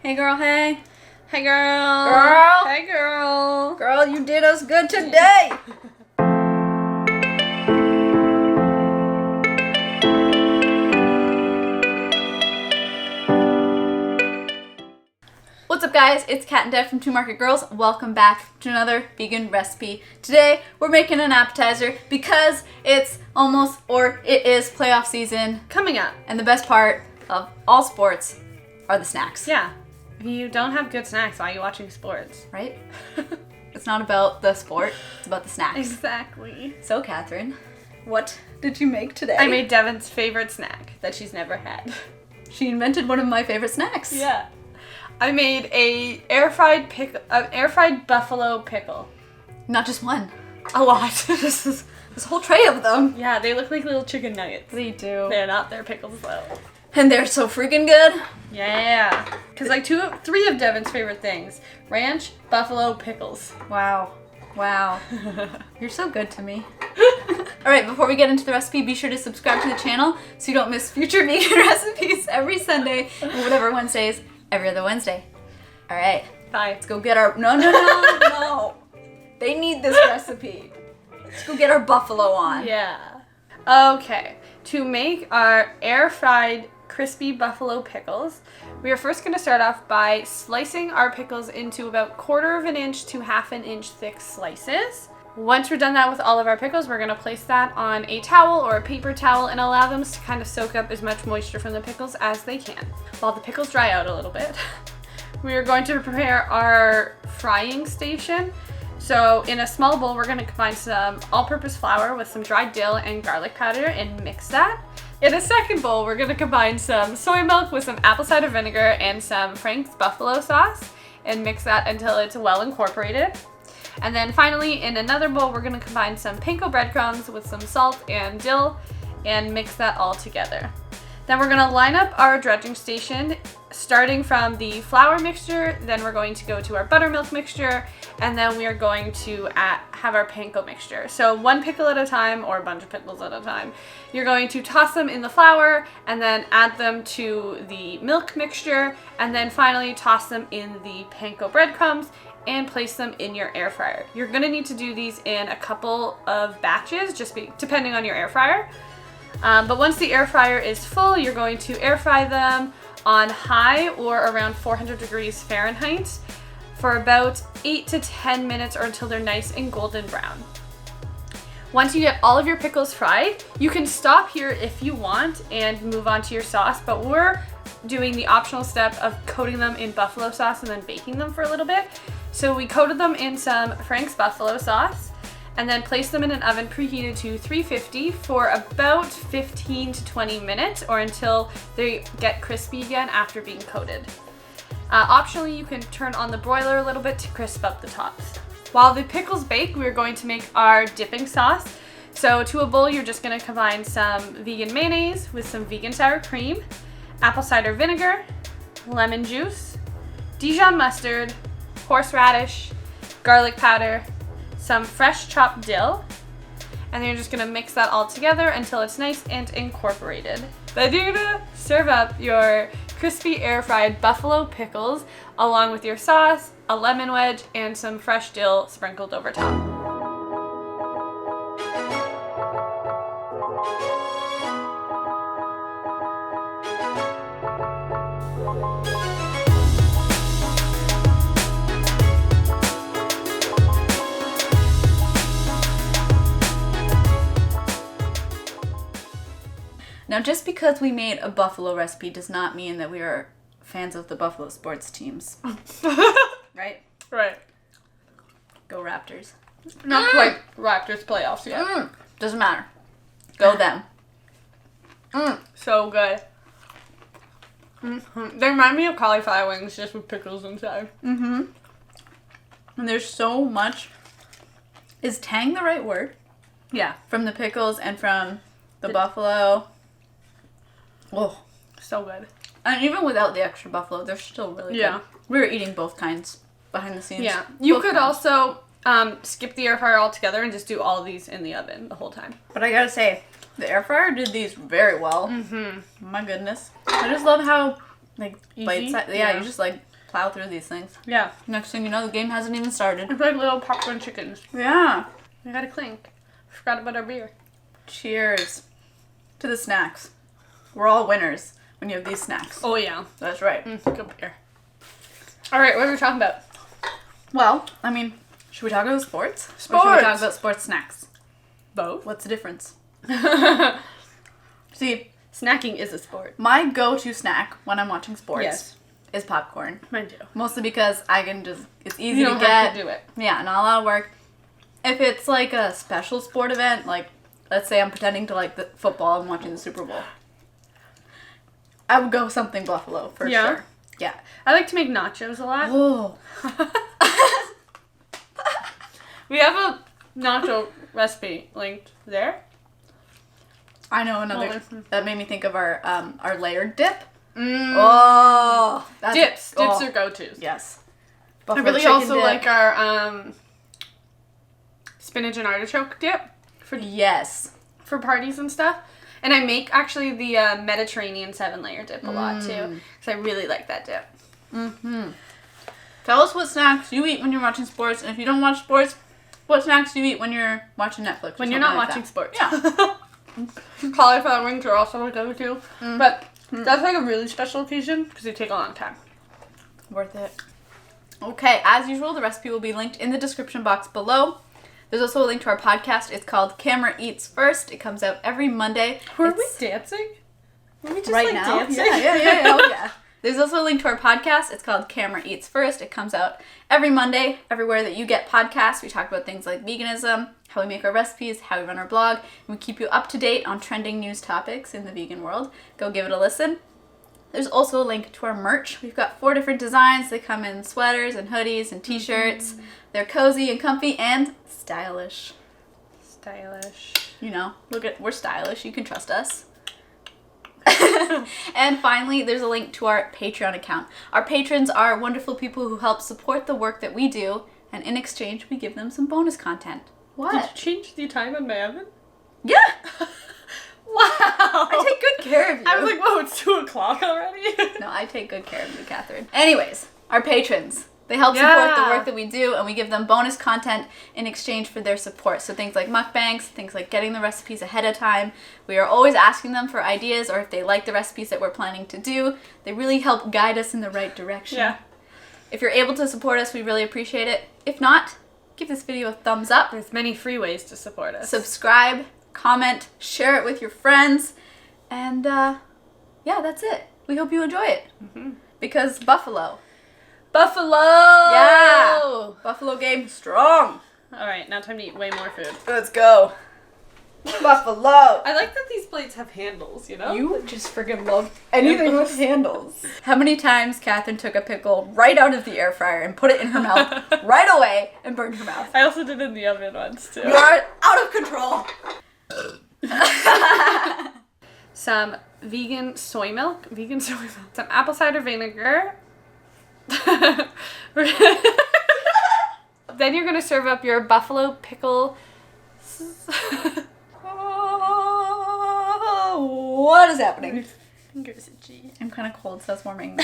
Hey girl, hey. Hey girl. Girl. Hey girl. Girl, you did us good today. What's up guys, it's Kat and Deb from Two Market Girls. Welcome back to another vegan recipe. Today we're making an appetizer because it's it is playoff season Coming up. and the best part of all sports are the snacks. Yeah. If you don't have good snacks, why are you watching sports? Right? It's not about the sport, it's about the snacks. Exactly. So Catherine, what did you make today? I made Devon's favorite snack that she's never had. She invented one of my favorite snacks. Yeah. I made a air fried buffalo pickle. Not just one. A lot. This whole tray of them. Yeah, they look like little chicken nuggets. They do. They're not. They're pickles though. And they're so freaking good. Yeah. Because like three of Devon's favorite things. Ranch, buffalo, pickles. Wow. Wow. You're so good to me. Alright, before we get into the recipe, be sure to subscribe to the channel so you don't miss future vegan recipes every Sunday, or whatever Wednesdays, every other Wednesday. Alright, Bye. let's go get our... No. They need this recipe. Let's go get our buffalo on. Yeah. Okay. To make our air-fried crispy buffalo pickles, we are first going to start off by slicing our pickles into about 1/4 inch to 1/2 inch thick slices. Once we're done that with all of our pickles, we're going to place that on a towel or a paper towel and allow them to kind of soak up as much moisture from the pickles as they can. While the pickles dry out a little bit, we are going to prepare our frying station. So in a small bowl, we're going to combine some all-purpose flour with some dried dill and garlic powder and mix that. In a second bowl, we're going to combine some soy milk with some apple cider vinegar and some Frank's buffalo sauce and mix that until it's well incorporated. And then finally, in another bowl, we're going to combine some panko breadcrumbs with some salt and dill and mix that all together. Then we're going to line up our dredging station, starting from the flour mixture, then we're going to go to our buttermilk mixture, and then we are going to have our panko mixture. So one pickle at a time, or a bunch of pickles at a time. You're going to toss them in the flour, and then add them to the milk mixture, and then finally toss them in the panko breadcrumbs, and place them in your air fryer. You're going to need to do these in a couple of batches, depending on your air fryer. But once the air fryer is full, you're going to air fry them on high or around 400 degrees Fahrenheit for about 8 to 10 minutes or until they're nice and golden brown. Once you get all of your pickles fried, you can stop here if you want and move on to your sauce, but we're doing the optional step of coating them in buffalo sauce and then baking them for a little bit. So we coated them in some Frank's buffalo sauce and then placed them in an oven preheated to 350 for about 15 to 20 minutes or until they get crispy again after being coated. Optionally, you can turn on the broiler a little bit to crisp up the tops. While the pickles bake, we're going to make our dipping sauce. So to a bowl, you're just going to combine some vegan mayonnaise with some vegan sour cream, apple cider vinegar, lemon juice, Dijon mustard, horseradish, garlic powder, some fresh chopped dill, and then you're just going to mix that all together until it's nice and incorporated. Then you're going to serve up your crispy air-fried buffalo pickles along with your sauce, a lemon wedge, and some fresh dill sprinkled over top. Now, just because we made a buffalo recipe does not mean that we are fans of the Buffalo sports teams. Right? Right. Go Raptors. Not quite Raptors playoffs yet. Doesn't matter. Go them. So good. They remind me of cauliflower wings just with pickles inside. And there's so much. Is tang the right word? Yeah. From the pickles and from the buffalo. Oh. So good. And even without the extra buffalo, they're still really good. We were eating both kinds behind the scenes. Yeah. You Both could kinds. also skip the air fryer altogether and just do all of these in the oven the whole time. But I gotta say, the air fryer did these very well. My goodness. I just love how, like, Easy? bite size. Yeah, you just, like, plow through these things. Yeah. Next thing you know, the game hasn't even started. It's like little popcorn chickens. Yeah. I got a clink. Forgot about our beer. Cheers to the snacks. We're all winners when you have these snacks. Oh, yeah. That's right. Good beer. All right, what are we talking about? Well, I mean, should we talk about sports? Or should we Sports. talk about sports snacks? Both. What's the difference? See, Snacking is a sport. my go-to snack when I'm watching sports Yes. is popcorn. Mine too. Mostly because I can just, it's easy You to don't get. have to do it. Yeah, not a lot of work. If it's like a special sport event, like let's say I'm pretending to like the football and watching the Super Bowl, I would go something buffalo for sure. Yeah. I like to make nachos a lot. Oh. We have a nacho recipe linked there. I know another Oh. that made me think of our layered dip. Mm. Oh, that's Dips oh, are go-tos. yes. I Buffalo really chicken also dip. like our spinach and artichoke dip Yes. for parties and stuff. And I make actually the Mediterranean 7-layer dip a lot too, because I really like that dip. Mm-hmm. Tell us what snacks you eat when you're watching sports, and if you don't watch sports, what snacks do you eat when you're watching Netflix? When you're not watching sports. Yeah. Cauliflower wings are also a go-to, but that's like a really special occasion because they take a long time. Worth it. Okay, as usual, the recipe will be linked in the description box below. There's also a link to our podcast. It's called Camera Eats First. It comes out every Monday. Were we dancing? Were we just right like now? dancing? Yeah. Oh, yeah. There's also a link to our podcast. It's called Camera Eats First. It comes out every Monday, everywhere that you get podcasts. We talk about things like veganism, how we make our recipes, how we run our blog, and we keep you up to date on trending news topics in the vegan world. Go give it a listen. There's also a link to our merch. We've got 4 different designs. They come in sweaters and hoodies and t-shirts. They're cozy and comfy and stylish. Stylish. You know, we're stylish. You can trust us. And finally, there's a link to our Patreon account. Our patrons are wonderful people who help support the work that we do, and in exchange, we give them some bonus content. What? Did you change the time on my oven? Yeah! Wow! I take good care of you. I was like, whoa, it's 2 o'clock already? No, I take good care of you, Catherine. Anyways, our patrons. They help support the work that we do, and we give them bonus content in exchange for their support. So things like mukbangs, things like getting the recipes ahead of time. We are always asking them for ideas, or if they like the recipes that we're planning to do. They really help guide us in the right direction. Yeah. If you're able to support us, we really appreciate it. If not, give this video a thumbs up. There's many free ways to support us. Subscribe, comment, share it with your friends, and yeah, that's it. We hope you enjoy it. Because Buffalo. Buffalo! Yeah! Buffalo game strong. Alright, now time to eat way more food. Let's go. Buffalo. I like that these plates have handles, you know? You just friggin' love anything with handles. How many times Catherine took a pickle right out of the air fryer and put it in her mouth right away and burned her mouth? I also did it in the oven once, too. You are out of control. Some vegan soy milk. Some apple cider vinegar. Then you're gonna serve up your buffalo pickle. What is happening? Fingers itchy. I'm kind of cold, so it's warming.